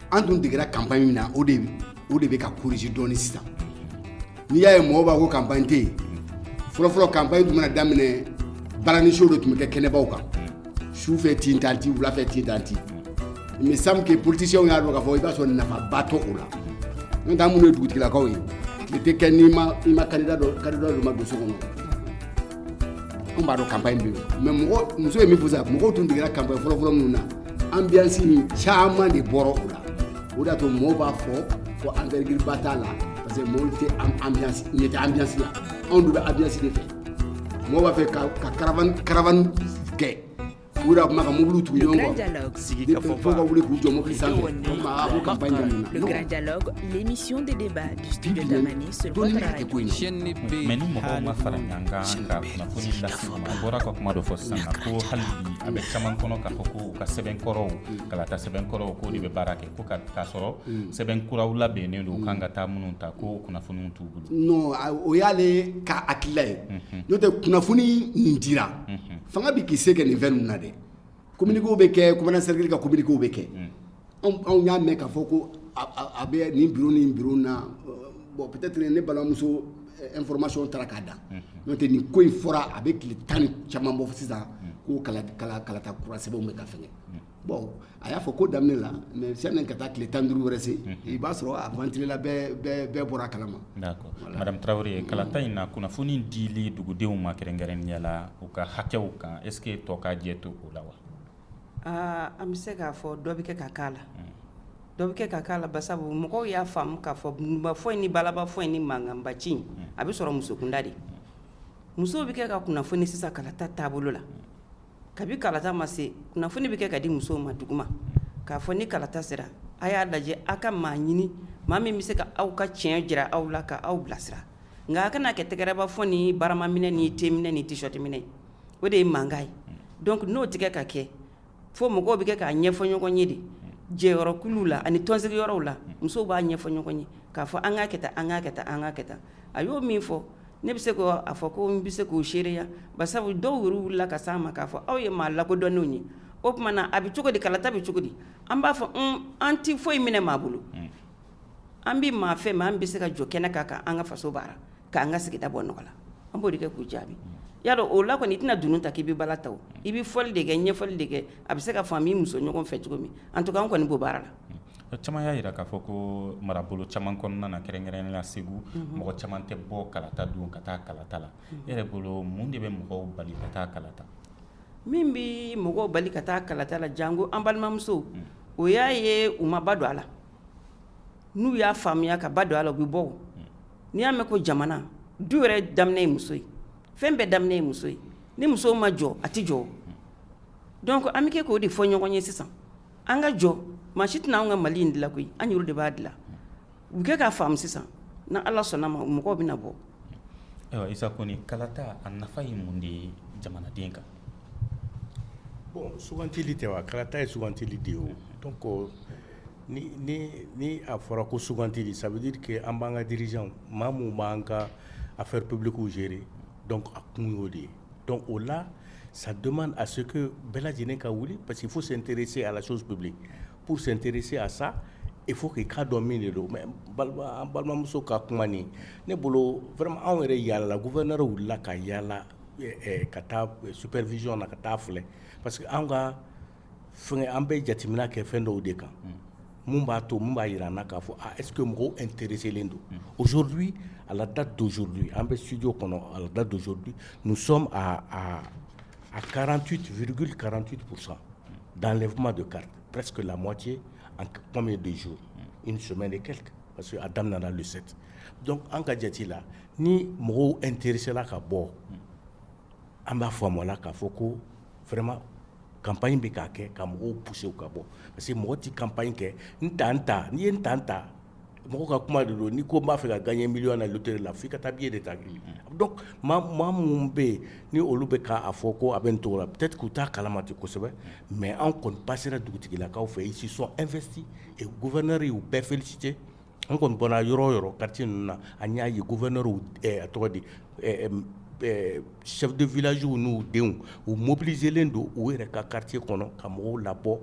an tun degera campagne min na o de bɛ ka corriger dɔɔni sisan n'i y'a ye mɔgɔw b'a ko campagne tɛ yen fɔlɔfɔlɔ campagne tun bɛna daminɛ balani show de tun bɛ kɛ kɛnɛbaw kan su fɛ tin tanti wula fɛ tin tanti mais semble que politiciens y'a dɔn k'a fɔ i b'a sɔrɔ nafaba tɛ o la. N'o tɛ an minnu ye dugutigilakaw ye tile tɛ kɛ n'i ma candidat dɔ ma don so kɔnɔ an b'a dɔn campagne bɛ yen mais muso ye min fɔ sisan mɔgɔw tun degera campagne fɔlɔfɔlɔ minnu na ambiance caman de bɔra o la o de y'a to mɔgɔw b'a fɔ ko envergure ba t'a la parce que mɔgɔw tɛ ambiance ɲɛ tɛ ambiance la anw dun bɛ ambiance de fɛ mɔgɔw b'a fɛ ka caravane kɛ. Le Grand Dialogue, l'émission des débats du studio Tamani sur votre radio. Mais ni mɔgɔw ma fara ɲɔgɔn kan ka kunnafoni lase u ma a bɔra ka kuma dɔ fɔ sisan ko hali bi a bɛ caman kɔnɔ k'a fɔ ko u ka sɛbɛnkɔrɔw kalata sɛbɛnkɔrɔw k'o de bɛ baara kɛ ko k'a sɔrɔ sɛbɛnkuraw labɛnnen don u kan ka taa minnu ta ko kunnafoniw t'u bolo. Non o y'ale ka hakilila ye n'o tɛ kunnafoni nin dira fanga bɛ k'i se kɛ nin fɛn ninnu na dɛ communiquew bɛ kɛ commandant cercle ka communiquew bɛ kɛ anw y'a mɛn k'a fɔ ko a bɛ nin bureau na bon peut-être ne balimamuso information taara k'a da n'o tɛ nin ko in fɔra a bɛ tile 10 caman bɔ sisan ko kalata kura sɛbɛnw bɛ ka fɛngɛ bon a y'a fɔ ko daminɛ la mais sani ka taa tile 15 wɛrɛ se i b'a sɔrɔ a ventilela bɛɛ bɔra a kalama. D'accord Madame Traoré kalata in na kunnafoni dili dugudenw ma kɛrɛnkɛrɛnnenya la u ka hakɛw kan est-ce que tɔ ka jɛ to o la wa? An bɛ se k'a fɔ dɔ bɛ kɛ ka k'a la dɔ bɛ kɛ ka k'a la basabu mɔgɔw y'a faamu k'a fɔ nuba fɔ ni balaba fɔ ni mankanba ci a bɛ sɔrɔ musokunda de musow bɛ kɛ ka kunnafoni sisan kalata taabolo la kabi kalata ma se kunnafoni bɛ kɛ ka di musow ma duguma k'a fɔ ni kalata sera a y'a lajɛ a ka maa ɲini maa min bɛ se ka aw ka tiɲɛ jira aw la ka aw bilasira nka a kana kɛ tɛgɛrɛba fɔ ni baramaminɛ ni te minɛ ni t-shirt minɛ o de ye mankan ye donc n'o tigɛ ka kɛ fo mɔgɔw bɛ kɛ k'a ɲɛfɔ ɲɔgɔn ye de jɛyɔrɔkuluw la ani tɔnsigiyɔrɔw la musow b'a ɲɛfɔ ɲɔgɔn ye k'a fɔ an k'a kɛ tan an k'a kɛ tan an k'a kɛ tan a y'o min fɔ ne bɛ se k'a fɔ ko n bɛ se k'o seereya basabu dɔw yɛrɛ wulila ka s'an ma k'a fɔ aw ye maa lakodɔnnenw ye o tuma na a bɛ cogo di kalata bɛ cogo di an b'a fɔ an ti foyi minɛ maa bolo an bɛ maa fɛ maa an bɛ se ka jɔ kɛnɛ kan an ka faso baara k'an ka sigida bɔ nɔgɔ la an b'o de kɛ k'u jaabi y'a dɔn o la kɔni i tɛna dunun ta k'i bɛ bala ta o i bɛ fɔli de kɛ ɲɛfɔli de kɛ a bɛ se ka faamu i muso ɲɔgɔn fɛ cogo min en tout cas an kɔni b'o baara la. Caman y'a jira k'a fɔ ko marabolo caman kɔnɔna na kɛrɛnkɛrɛnnenya Segu mɔgɔ caman tɛ bɔ kalata don ka taa kalata la e yɛrɛ bolo mun de bɛ mɔgɔw bali ka taa kalata? Min bɛ mɔgɔw bali ka taa kalata la jango an balimamusow o y'a ye u ma ba don a la n'u y'a faamuya ka ba don a la u bɛ bɔ n'i y'a mɛn ko jamana du yɛrɛ daminɛ ye muso ye fɛn bɛɛ daminɛ ye muso ye ni muso ma jɔ a tɛ jɔ donc an bɛ kɛ k'o de fɔ ɲɔgɔn ye sisan an ka jɔ maa si tɛna an ka Mali in dilan koyi an yɛrɛ de b'a dilan u kɛ k'a faamu sisan na Ala sɔnna ma mɔgɔw bɛna bɔ. Ayiwa Isa Kone kalata a nafa ye mun de ye jamanaden kan? Bon sugantili tɛ wa kalata ye sugantili de ye o donc ni a fɔra ko sugantili ça veut dire que an b'an ka dirigeant maa mun b'an ka affaires publiques gérer donc a kun y'o de ye donc au là ça demande à ce que bɛɛ lajɛlen ka wuli parce qu'il faut s'intéresser à la chose publique pour s'intéresser à ça il faut que k'a dɔn min de don mais an balimamuso ka kuma nin ne bolo vraiment anw yɛrɛ yaala la gouverneur wulila ka yaala ka taa supervision na ka taa filɛ parce que an ka fɛngɛ an bɛ jateminɛ kɛ fɛn dɔw de kan mun b'a to mun b'a yira an na k'a fɔ est-ce que mɔgɔw intéressé don aujourd'hui à la date d'aujourd'hui an bɛ studio kɔnɔ à la date d'aujourd'hui nous sommes à 48,48% d'enlèvement de cartes presque la moitié en combien de jours une semaine et quelques parce que a daminɛna le 7 donc an ka jate la ni mɔgɔw intéressé la ka bɔ an b'a faamu la k'a fɔ ko vraiment campagne bɛ k'a kɛ ka mɔgɔw pousser u ka bɔ parce que mɔgɔ ti campagne kɛ n'i ye n ta mɔgɔ ka kuma de don ni ko n b'a fɛ ka gagner million na loterie la f'i ka taa billet de ta donc maa minnu bɛ yen ni olu bɛ k'a fɔ ko a bɛ nin cogo la peut-être k'u t'a kalama ten kosɛbɛ mais an kɔni passera dugutigilakaw fɛ ils se sont investis et gouverneur y'u bɛɛ félicité an kɔni bɔnna yɔrɔ o yɔrɔ quartier ninnu na an y'a ye gouverneur a tɔgɔ di chef de village n'u denw u mobiliselen don u yɛrɛ ka quartier kɔnɔ ka mɔgɔw labɔ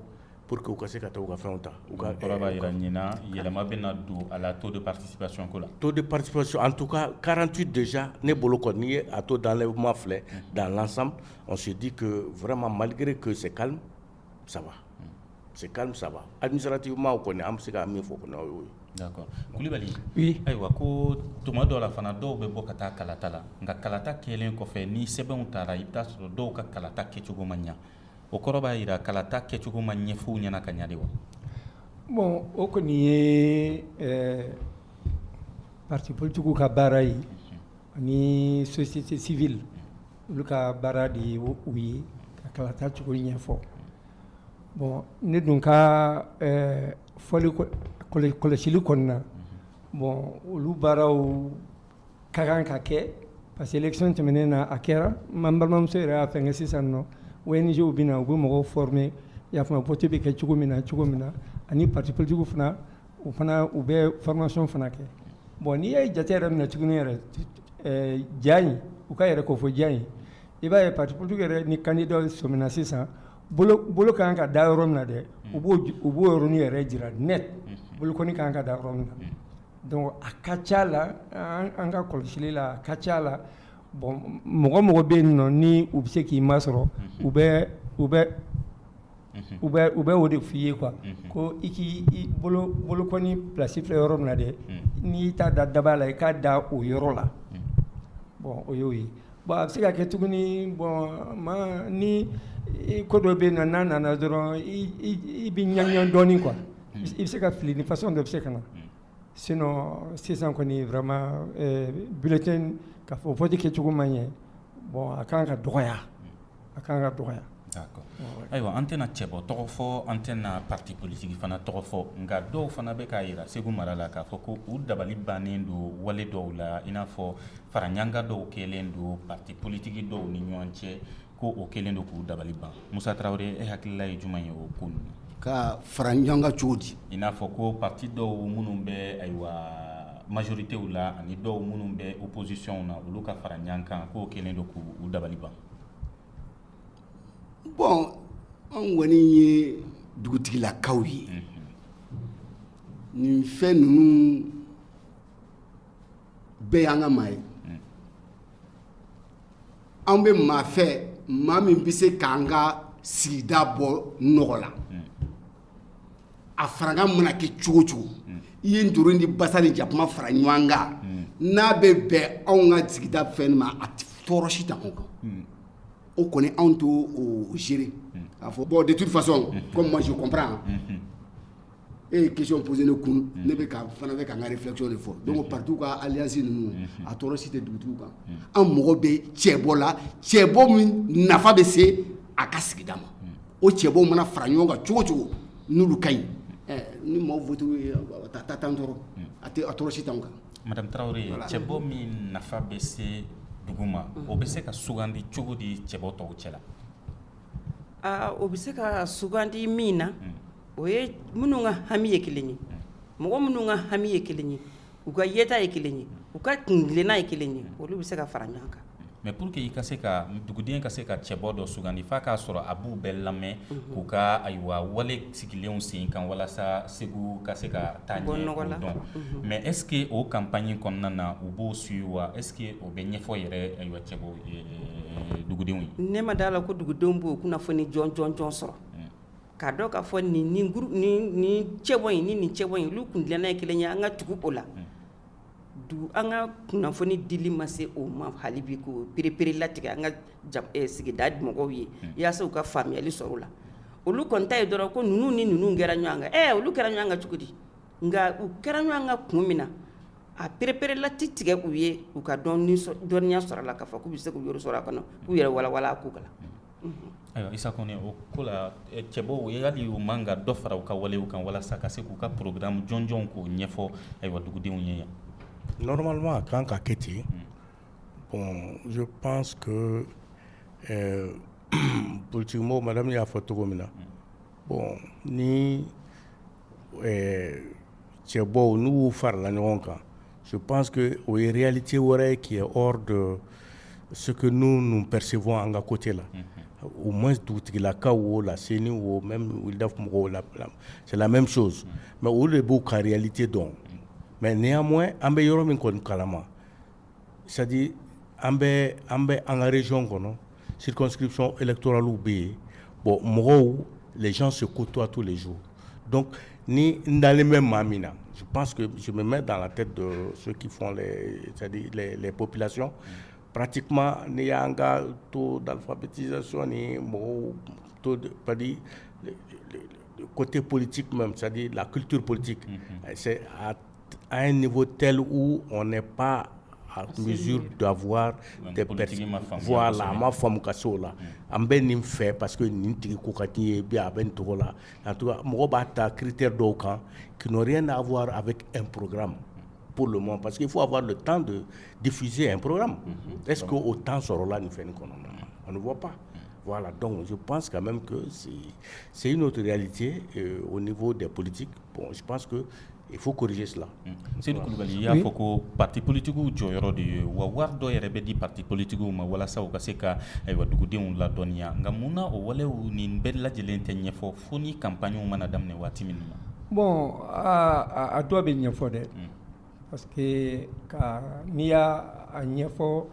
pour que u ka se ka taa u ka fɛnw ta. u ka kɔrɔba yira ɲina yɛlɛma bɛna don à la taux de participation ko la. taux de participation en tout cas 48 déjà ne bolo kɔni n'i ye a taux d'enlèvement filɛ dans l'ensemble on se dit que vraiment malgré que c'est calme ça va c'est calme ça va administrativement o kɔni an bɛ se ka min fɔ kɔni o y'o ye. D'accord. Kulibali. Oui. Ayiwa ko tuma dɔw la fana dɔw bɛ bɔ ka taa kalata la nka kalata kɛlen kɔfɛ ni sɛbɛnw taara i bɛ taa sɔrɔ dɔw ka kalata kɛcogo ma ɲa o kɔrɔ b'a jira kalata kɛcogo ma ɲɛ f'u ɲɛna ka ɲa de wa. Bon o kɔni ye parti politique ka baara ye ani société civile olu ka baara de ye u ye ka kalata cogo ɲɛfɔ bon ne dun ka fɔli kɔlɔsili kɔnɔna bon olu baaraw ka kan ka kɛ parce que élection tɛmɛnen na a kɛra n balimamuso yɛrɛ y'a fɛnkɛ sisan nɔ ONG bɛ na u bɛ mɔgɔw former y'a faamu vote bɛ kɛ cogo min na ani parti politique fana u bɛ formation fana kɛ bon n'i ye jate yɛrɛ minɛ tuguni yɛrɛ ja in u ka yɛrɛ ko fɔ ja in i b'a ye parti politique yɛrɛ ni candidat sɔmina sisan bolo kan ka da yɔrɔ min na dɛ u b'o yɔrɔnin yɛrɛ jira net bolokɔni kan ka da yɔrɔ min na donc a ka ca la an ka kɔlɔsili la a ka ca la bon mɔgɔ bɛ yen nɔ ni u bɛ se k'i masɔrɔ u bɛ o de f'i ye quoi ko i k'i bolokɔni place filɛ yɔrɔ min na dɛ n'i t'a da daba la i k'a da o yɔrɔ la bon o y'o ye bon a bɛ se ka kɛ tuguni bon ni ko dɔ bɛ yen nɔ n'a nana dɔrɔn i bɛ ɲaŋ dɔɔnin quoi i bɛ se ka fili ni façon dɔ bɛ se ka na sinon sisan kɔni vraiment bulletin k'a fɔ vote kɛcogo man ɲɛ bon a kan ka dɔgɔya D'accord. Ayiwa an tɛna cɛbɔ tɔgɔ fɔ an tɛna parti politique fana tɔgɔ fɔ nka dɔw fana bɛ k'a jira Segu mara la k'a fɔ ko u dabali bannen don wale dɔw la i n'a fɔ faraɲanga dɔw kɛlen don parti politique dɔw ni ɲɔgɔn cɛ ko o kɛlen don k'u dabali ban Musa Tarawele e hakilila ye jumɛn ye o ko ninnu ka faraɲanga cogo di i n'a fɔ ko parti dɔw minnu bɛ ayiwa majoritew la ani dɔw minnu bɛ opposition na olu ka faraɲanga k'o kɛlen don k'u dabali ban. Bon an kɔni ye dugutigilakaw ye nin fɛn ninnu bɛɛ y'an ka maa ye an bɛ maa fɛ maa min bɛ se k'an ka sigida bɔ nɔgɔ la a faraŋa mana kɛ cogo cogo i ye ndorin ni basa ni jakuma fara ɲɔgɔn kan n'a bɛ bɛn anw ka sigida fɛn ma a tɔɔrɔ si t'anw kan o kɔni anw t'o gérer k'a fɔ bon de toute façon comme moi je comprends e ye question posé ne kun ne bɛ ka fana bɛ ka n ka réflexion de fɔ donc partout ka alliance ninnu a tɔɔrɔ si tɛ dugutigiw kan an mɔgɔ bɛ cɛbɔ la cɛbɔ min nafa bɛ se a ka sigida ma o cɛbɔ mana fara ɲɔgɔn kan cogo cogo n'olu ka ɲi ni maaw voté ta t'an tɔɔrɔ a tɔɔrɔ si t'anw kan. Madame Traoré cɛbɔ min nafa bɛ se dugu ma o bɛ se ka sugandi cogo di cɛbɔ tɔw cɛ la. O bɛ se ka sugandi min na o ye minnu ka hami ye kelen ye mɔgɔ minnu ka hami ye kelen ye u ka yeta ye kelen ye u ka kungilenna ye kelen ye olu bɛ se ka fara ɲɔgɔn kan. mais pour que i ka se ka duguden ka se ka cɛbɔ dɔ sugandi f'a k'a sɔrɔ a b'u bɛɛ lamɛn k'u ka ayiwa wale sigilenw sen kan walasa segu ka se ka taa ɲɛ k'o dɔn mais est ce que o campagne kɔnɔna na u b'o suit wa est ce que o bɛ ɲɛfɔ yɛrɛ ayiwa cɛbɔ dugudenw ye. ne ma d'a la ko dugudenw b'o kunnafoni jɔn sɔrɔ k'a dɔn k'a fɔ nin cɛbɔ in nin cɛbɔ in olu kundilanna ye kelen ye an ka tugu o la. an ka kunnafoni dili ma se o ma hali bi ko perepere latigɛ an ka sigida mɔgɔw ye yaasa u ka faamuyali sɔrɔ o la olu kɔni ta ye dɔrɔn ko ninnu ni ninnu kɛra ɲɔgɔn kan olu kɛra ɲɔgɔn kan cogo di nka u kɛra ɲɔgɔn kan kun min na a perepere lati tigɛ u ye u ka dɔnniya sɔrɔ a la k'a fɔ k'u bɛ se k'u yɔrɔ sɔrɔ a kɔnɔ k'u yɛrɛ walawala a ko kala. ayiwa Isa Kone o ko la cɛbɔw hali u man ka dɔ fara u ka walew kan walasa ka se k'u ka programme jɔnjɔnw k'o ɲɛfɔ ayiwa dugudenw ye yan. Normalement, quand Kaketi, bon, je pense que politiquement, madame y'a fait tout bon, ni Tchebo, nous faire la je pense que la réalité qui est hors de ce que nous percevons en à côté là. Au moins, tout la KO, la CENI ou même c'est la même chose. Mais où le beau en réalité donc. Mais néanmoins, on peut yoro min kon kalama. C'est-à-dire, on peut en région kono, circonscription électorale ou B. Bon, les gens se côtoient tous les jours. Donc, ni dans les mêmes mamina. Je pense que je me mets dans la tête de ceux qui font les populations. Pratiquement, il y a un taux d'alphabétisation, taux de, le côté politique même, c'est-à-dire la culture politique. C'est à un niveau tel où on n'est pas à mesure d'avoir des personnes. Voilà, ma femme Kassola. En ben nim fait parce que n'intigi kokati bien ben tola. En tout cas, moi bata critères d'aucun qui n'ont rien à voir avec un programme pour le moment parce qu'il faut avoir le temps de diffuser un programme. Est-ce que autant ce rôle-là nous fait une on ne voit pas. Voilà, donc je pense quand même que c'est une autre réalité au niveau des politiques. Bon, je pense que il faut corriger cela. C'est du Koulibaly, il y a beaucoup de partis politiques qui ont été wardo et rebedi partis politiques ou wala sa ou kaseka ay wadugude on la donia ngamuna o wale ou ni bella jelente nyefo foni campagne ou manadam ne wati minima. Bon, a doit be nyefo de parce que ka niya a nyefo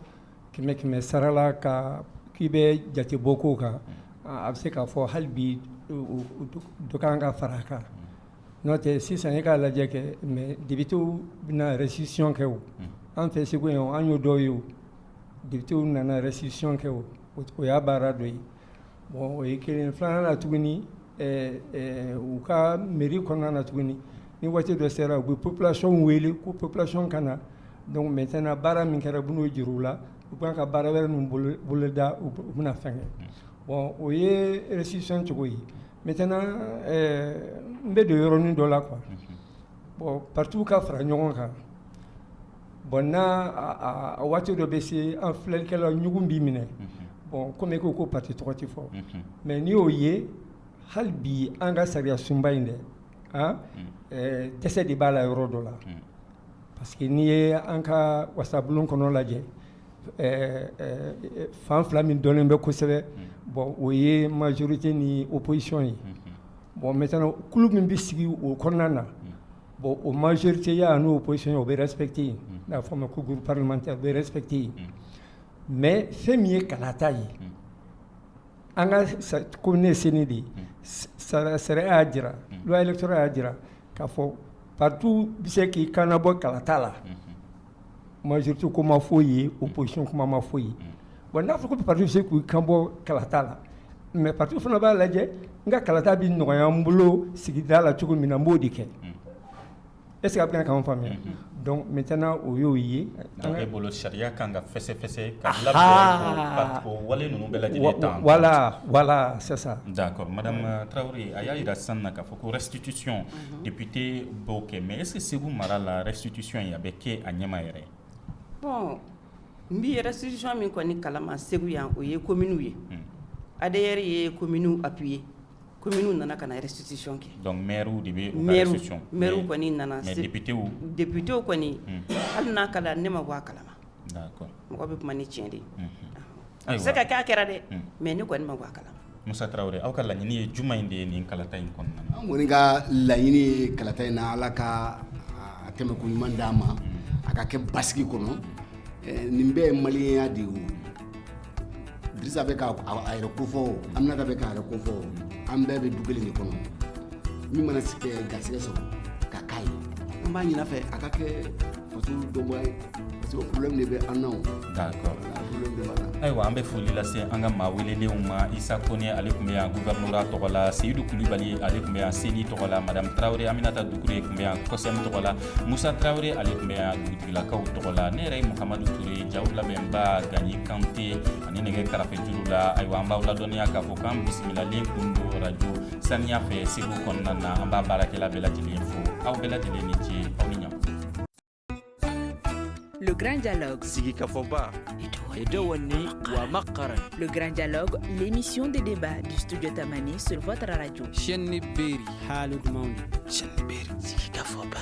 kime sarala ka kibe jati boko ka abse ka fo halbi dokanga faraka. Note sisan e ka lajɛ kɛ mais députés bɛna restitution kɛ o an fɛ Segu yan an y'o dɔw ye o députés nana restitution kɛ o y'a baara dɔ ye bon o ye kelen filanan na tuguni u ka mairie kɔnɔna na tuguni ni waati dɔ sera u bɛ population wele ko population ka na donc maintenant baara min kɛra u bɛn'o jira u la u b'an ka baara wɛrɛ ninnu boloda u bɛna fɛn kɛ bon o ye restitution cogo ye. Maintenant, on est de l'Europe de la quoi. Bon, partout qu'à faire n'yonga ka. Bon na a voiture de baisser en flèche qu'elle a n'yugumbi mine. Bon, comme éco co parti trop fort. Mais ni oye halbi anga saria sumba inde. Hein? Tesse de bala euro dollar. Parce que ni anka wasablon kono laje. Fan flamme donne be kosebe. Bon, oui, majorité ni opposition. Bon, maintenant, club mbisi au konana. Bon, au majorité y a nous opposition, on va respecter. La forme du groupe parlementaire, on va respecter. Mais c'est mieux qu'à la taille. Anga connaît Sénédi, ça serait à dire, loi électorale à dire, qu'il faut partout, c'est qui canabo qu'à la tala. Majorité comme foyer, opposition comme foyer. Bon, n'a pas partout c'est que Cambo Kalatala. Mais partout fana b'a lajɛ nga kalata bi nɔgɔya n bolo sigida la cogo min na n b'o de kɛ. Est ce que a bɛ k'an faamuya. Donc maintenant o y'o ye. E bolo sariya kan ka fɛsɛfɛsɛ ka labɛn o wale ninnu bɛɛ lajɛlen tan. Voilà, c'est ça. D'accord, Madame Traoré, a y'a yira sisan na k'a fɔ ko restitution député b'o kɛ mais est ce que Segu mara la restitution in a bɛ kɛ a ɲɛma yɛrɛ. Bon. Mbi restitution min kɔni kalama Segu yan o ye commune ye. ADR ye commune appuyé. commune nana kana restitution kɛ donc maire de bɛ u ka restitution maire kɔni nana mais député kɔni hali n'a kala ne ma bɔ a kalama d'accord mɔgɔ bɛ kuma ni tiɲɛ de ayiwa se ka kɛ a kɛra dɛ mais ne kɔni ma bɔ a kalama Musa Traoré aw ka laɲini ye juma in de ye nin kalata in kɔnɔna na an kɔni ka laɲini ye kalata in na ala ka a tɛmɛ ko ɲuman d'a ma a ka kɛ basigi kɔnɔ nin bɛɛ ye maliyɛnya de ye o Dirisa bɛ ka a yɛrɛ kofɔ Aminata bɛ k'a yɛrɛ kofɔ an bɛɛ bɛ du kelen de kɔnɔ min mana garisɛgɛ sɔrɔ ka k'a ye an b'a ɲin'a fɛ a ka kɛ faso dɔnbɔ ye parce que problème de bɛ an na o d'accord problème de b'an na ayiwa an bɛ foli lase an ka maa welelenw ma Isa Kone ale tun bɛ yan gouverneur tɔgɔ la Seydou Kulibali ale tun bɛ yan Seni tɔgɔ la Madame Traoré Aminata Dukure tun bɛ yan Kɔsɛm tɔgɔ la Musa Traoré ale tun bɛ yan dugutigilakaw tɔgɔ la ne yɛrɛ ye Muhamadu Ture Jaw labɛnba Gagny Kante ani nɛgɛ karafe juru la ayiwa an b'aw ladɔnniya k'a fɔ k'an bisimilalen kun don radio saniya fɛ Segu kɔnɔna na an b'a baarakɛla bɛɛ lajɛlen fo aw bɛɛ lajɛlen ni ce aw ni ɲan. Le Grand Dialogue. Sigi Kafoba. Edouani wa Makaran. Le Grand Dialogue, l'émission de débat du studio Tamani sur votre radio. Chaîne Beri. Halud Mauni. Chaîne Beri. Sigi Kafoba.